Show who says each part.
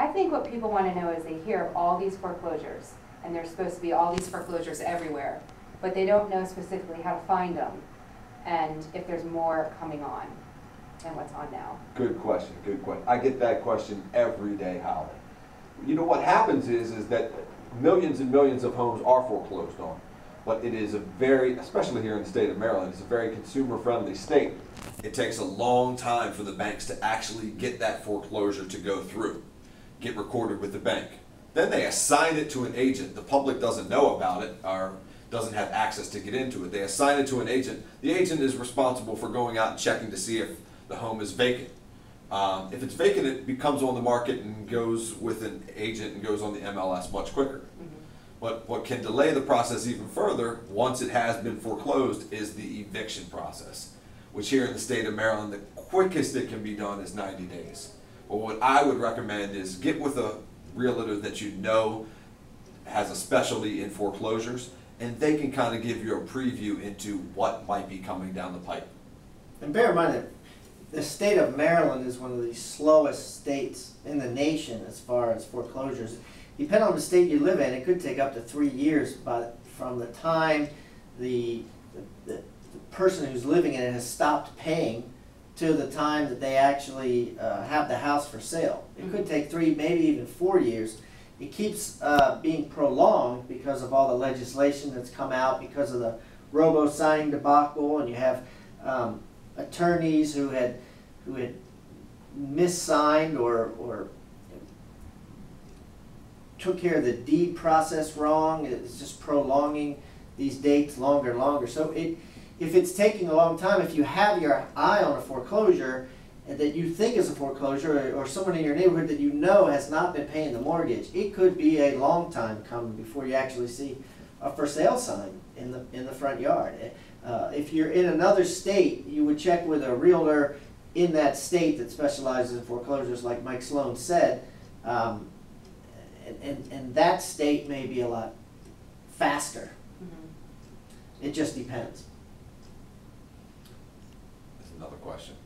Speaker 1: I think what people want to know is they hear of all these foreclosures, and there's supposed to be all these foreclosures everywhere, but they don't know specifically how to find them and if there's more coming on than what's on now.
Speaker 2: Good question, good question. I get that question every day, Holly. You know what happens is that millions and millions of homes are foreclosed on, but it is a very, especially here in the state of Maryland, it's a very consumer-friendly state. It takes a long time for the banks to actually get that foreclosure to go through, get recorded with the bank. Then they assign it to an agent. The public doesn't know about it or doesn't have access to get into it. They assign it to an agent. The agent is responsible for going out and checking to see if the home is vacant. If it's vacant, it becomes on the market and goes with an agent and goes on the MLS much quicker. But what can delay the process even further, once it has been foreclosed, is the eviction process, which here in the state of Maryland, the quickest it can be done is 90 days. Well, what I would recommend is get with a realtor that you know has a specialty in foreclosures, and they can kind of give you a preview into what might be coming down the pipe.
Speaker 3: And bear in mind that the state of Maryland is one of the slowest states in the nation as far as foreclosures. Depending on the state you live in, it could take up to 3 years from the time the person who's living in it has stopped paying to the time that they actually have the house for sale. It could take 3, maybe even 4 years. It keeps being prolonged because of all the legislation that's come out, because of the robo-signing debacle, and you have attorneys who had missigned or took care of the deed process wrong. It's just prolonging these dates longer and longer. So if it's taking a long time, if you have your eye on a foreclosure that you think is a foreclosure, or someone in your neighborhood that you know has not been paying the mortgage, it could be a long time coming before you actually see a for sale sign in the front yard. If you're in another state, you would check with a realtor in that state that specializes in foreclosures, like Mike Sloan said, and that state may be a lot faster. It just depends.
Speaker 2: That's another question.